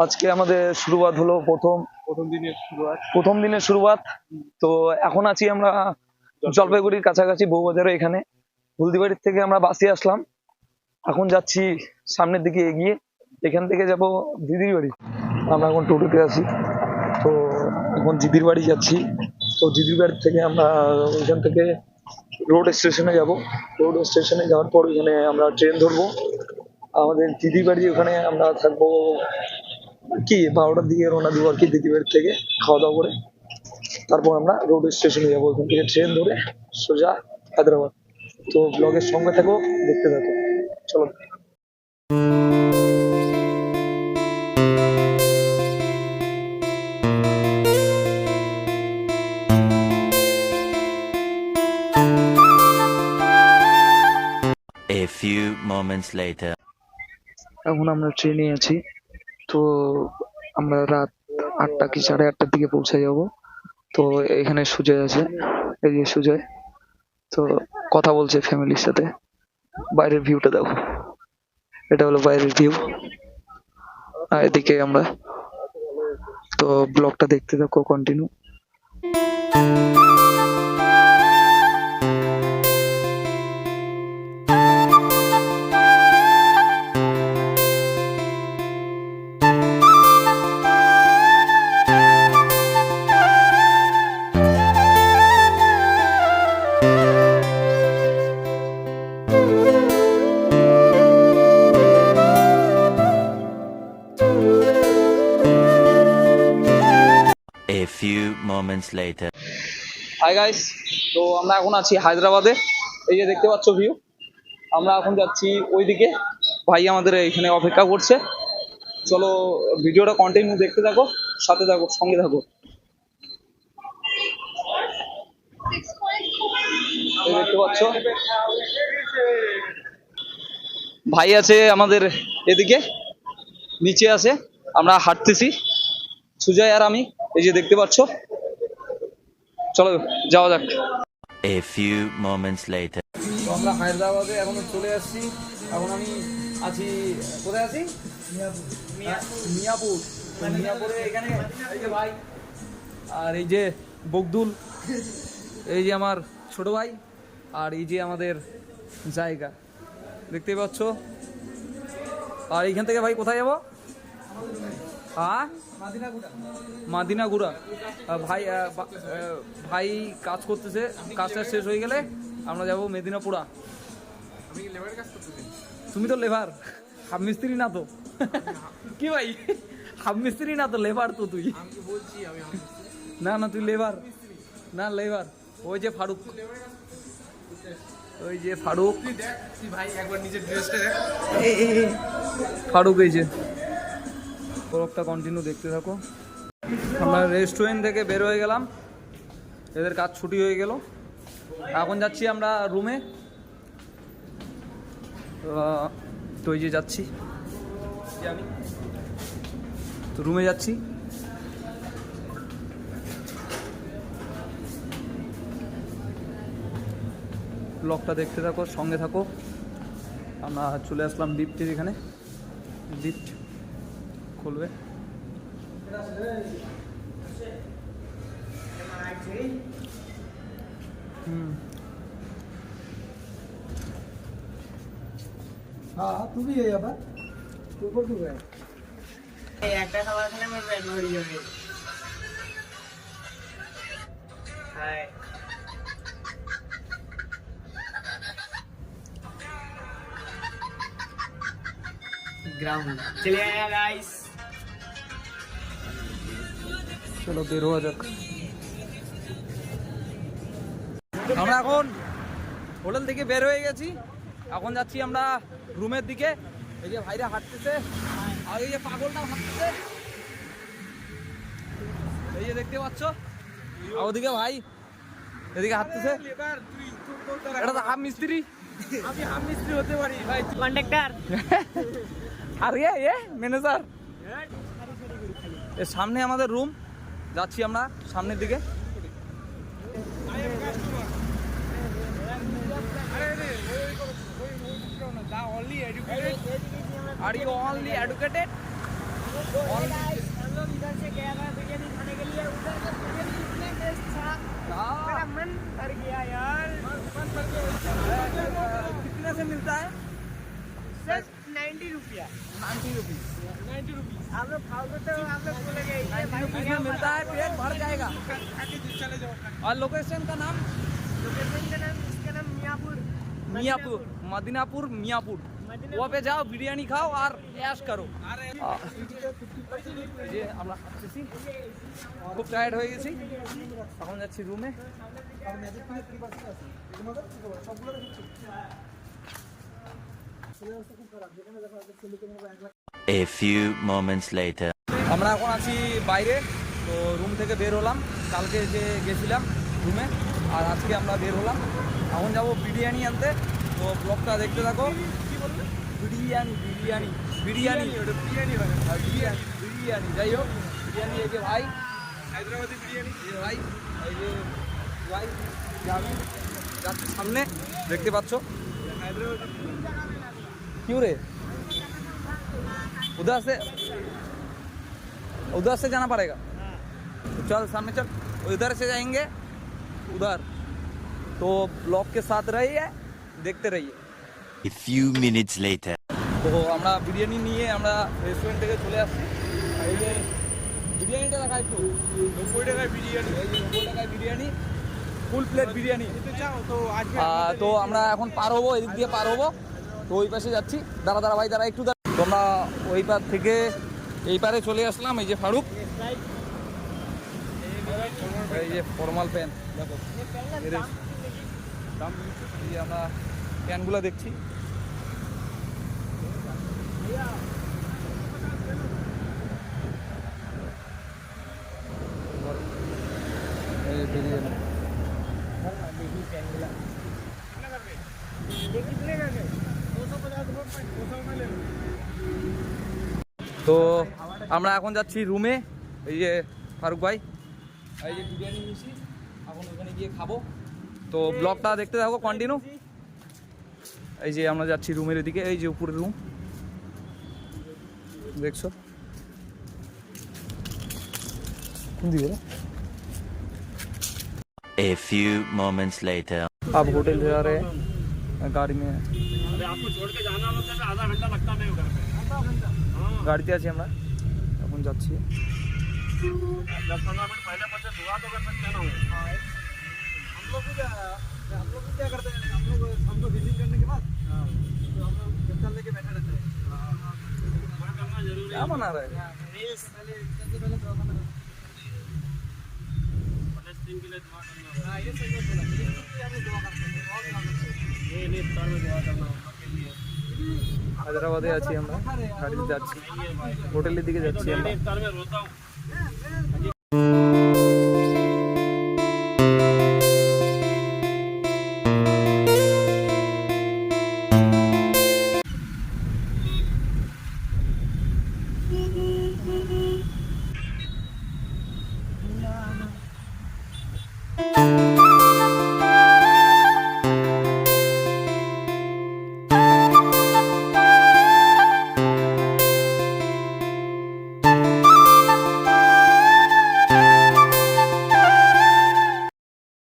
আজকে আমাদের শুরুয়াত হলো প্রথম দিনের শুরুয়াত। তো এখন আছি আমরা জলপাইগুড়ির কাছাকাছি বউবাজারে। এখানে হলদিবাড়ির থেকে আমরা বাসে আসলাম, এখন যাচ্ছি সামনের দিকে এগিয়ে। এখান থেকে যাব দিদির বাড়ি। আমরা এখন টোটোতে আছি, তো এখন দিদির বাড়ি যাচ্ছি। তো দিদির বাড়ি থেকে আমরা ওইখান থেকে রোড স্টেশনে যাব। রোড স্টেশনে যাওয়ার পর ওইখানে আমরা ট্রেন ধরবো। আমাদের দিদির বাড়ি ওখানে আমরা থাকবো কি 12টার দিকে রওনা দিব আর কি দিদির বাড়ি থেকে, খাওয়া দাওয়া করে। তারপর আমরা রোড স্টেশনে যাবো, ওখান থেকে ট্রেন ধরে সোজা হায়দ্রাবাদ। তো ব্লগের সঙ্গে থাকো, দেখতে থাকো, চলো। A few moments later. এখন আমরা ট্রেনে আছি। তো আমরা রাত 8টা কি 8:30টার দিকে পৌঁছে যাব। তো এখানে সুজয় আছে, এই যে সুজয়। তো কথা বলছে ফ্যামিলির সাথে। বাইরের ভিউটা দেখো, এটা হলো বাইরের ভিউ। আর এদিকে আমরা, তো ব্লগটা দেখতে থাকো continue. A few moments later. Hi guys, তো আমরা এখন আছি হায়দ্রাবাদে। এই যে দেখতে পাচ্ছ ভিউ। আমরা এখন যাচ্ছি ওইদিকে, ভাই আমাদের এখানে অপেক্ষা করছে। চলো ভিডিওটা কন্টিনিউ দেখতে থাকো, সাথে থাকো, সঙ্গে থাকো। এই দেখতে পাচ্ছ ভাই আছে আমাদের এদিকে, নিচে আছে। আমরা হাঁটতেছি সুজয় আর আমি, এই যে দেখতে পাচ্ছ। চলো যাওয়া যাক। A few moments later. আমরা হায়দ্রাবাদে এখনো চলে আসছি। এখন আমি আছি কোথায় আছি? মিয়াপুর। মিয়াপুরে এখানে এই যে ভাই, আর এই যে বগদুল, এই যে আমার ছোট ভাই, আর এই যে আমাদের জায়গা দেখতেই পাচ্ছ। আর এইখান থেকে ভাই কোথায় যাবো? হ্যাঁ, মাদিনাগুড়া। ভাই ভাই কাজ করতেছে, কাজটা শেষ হয়ে গেলে আমরা যাব মেদিনীপুরা। তুমি তো লেবার, হাফ মিস্ত্রি না তো? কি ভাই, হাফ মিস্ত্রি না তো, লেবার তো তুই। না না, তুই লেবার না, লেবার। ওই যে ফারুক, ওই যে ফারুক ভাই, একবার নিজের ড্রেসটা দেখ। ফারুক এই যে। ব্লগটা কন্টিনিউ দেখতে থাকো। আমরা রেস্টুরেন্ট থেকে বের হয়ে গেলাম, এদের কাজ ছুটি হয়ে গেল। এখন যাচ্ছি আমরা রুমে। তো এই যে যাচ্ছি, আমি তো রুমে যাচ্ছি। ব্লগটা দেখতে থাকো, সঙ্গে থাকো। আমরা চলে আসলাম লিফটের এখানে, লিফট খুলবে। हाँ तू भी है अब ऊपर तू गया একটা খাবার খেলে আমার পেট ভরে যাবে। হাই ग्राउंड चले आया गाइस। চলো বের হওয়া যাক। আমরা এখন হোটেল থেকে বের হয়ে গেছি, এখন যাচ্ছি আমরা রুমের দিকে। এই যে ভাইরা হাঁটতেছে, আর এই যে পাগলটা হাঁটতেছে, এই যে দেখতে পাচ্ছ। আর ওদিকে ভাই এদিকে হাঁটতেছে। এটা তো হাফ মিস্ত্রি। আমি হাফ মিস্ত্রি হতে পারি ভাই, কন্ডাক্টর আর ম্যানেজার। এর সামনে আমাদের রুম, যাচ্ছি আমরা সামনের দিকে। only educated? Are you only educated? हम लोग इधर से गया था बिरयानी खाने के लिए, उधर का बिरयानी इतना टेस्ट था, मेरा मन भर गया यार। कितने से मिलता है? सिर्फ 90 रुपया। 90 रुपीज। 90 रुपीज। आप लोग खाओगे तो आप लोग बोलेंगे ये 90 भाई रुपीज में मिलता है, पेट भर जाएगा। चले जाओ। और लोकेशन का नाम? लोकेशन का नाम, इसका नाम मियापुर। मियापुर, मदीनापुर, मियापुर। वहाँ पे जाओ, बिरयानी खाओ और ऐश करो। যে আমরা আসতেছি, খুব টায়ার্ড হয়ে গেছি, এখন যাচ্ছি রুমে। আর ম্যাজিক প্লেট কি বাকি আছে? তোমাদের সবগুলো রেখেছি। চলে আসতে খুব খারাপ, যেখানে দেখা যাচ্ছে ছেলেকে মনে হয় 1 lakh. A few moments later. আমরা এখন আছি বাইরে, তো রুম থেকে বের হলাম। কালকে যে গেছিলাম রুমে, আর আজকে আমরা বের হলাম। এখন যাবো বিরিয়ানি আনতে, তো ব্লগটা দেখতে থাকো। কি বলবে? বিরিয়ানি বিরিয়ানি বিরিয়ানি বিরিয়ানি বিরিয়ানি যাই হোক, বিরিয়ানি। এই যে ভাই হায়দ্রাবাদি বিরিয়ানি, এই যে ভাই, এই যে ভাই যাবি যাচ্ছে সামনে, দেখতে পাচ্ছ হায়দ্রাবাদি। क्यों रे? उधर से जाना पड़ेगा। तो चल सामने चल, उधर से जाएंगे उधर। तो ब्लॉग के साथ रहिए, देखते रहिए। A few minutes later. তো আমরা বিরিয়ানি নিয়ে আমরা রেস্টুরেন্ট থেকে চলে আসছি। আর এই যে বিরিয়ানিটা দেখা একটু, 90 টাকায় বিরিয়ানি, এই যে 90 টাকায় বিরিয়ানি, ফুল প্লেট বিরিয়ানি। তো আমরা এখন পার হবো, এদিক দিয়ে পার হবো, তো ওই পাশে যাচ্ছি। দাঁড়া দাঁড়া ভাই, দাঁড়া একটু দাঁড়া। তো আমরা ওই পার থেকে এই পারে চলে আসলাম। এই যে ফারুক, এই যে ফর্মাল প্যান্ট দেখো, এই যে আমরা প্যান্টগুলো দেখছি। এই বেরিয়ে এলাম। তো আমরা এখন যাচ্ছি রুমে। এই যে ফারুক ভাই, এই যে বিরিয়ানি নিয়েছি, এখন ওখানে গিয়ে খাবো। তো ব্লগটা দেখতে থাকো কন্টিনিউ। এই যে আমরা যাচ্ছি রুমের এদিকে, এই যে উপরের রুম দেখছো। কোন দিকে? A few moments later. अब होटल जा रहे हैं, गाड़ी में आपको छोड़ के जाना होता है, आधा घंटा लगता नहीं उधर पे। গাড়িতে আছি আমরা, এখন যাচ্ছি। 10-15 मिनट पहले पहुंचे, दुआ तो कर सकते हैं ना। हम लोग क्या करते हैं, हम लोग हमको विजिट करने के बाद तो हम लोग चल लेके बैठे रहते हैं। करना जरूरी क्या बना रहे हैं? पहले सबसे पहले दुआ करना। फलस्तीन के लिए दुआ करना होगा। हाँ, ये सही बात बोला, ये हमें दुआ करते हैं और दुआ करते हैं। नहीं इफ्तार में दुआ करना होगा के लिए। হায়দ্রাবাদে আছি আমরা, গাড়িতে যাচ্ছি, হোটেলের দিকে যাচ্ছি আমরা। इफ्तार में रोता हूँ।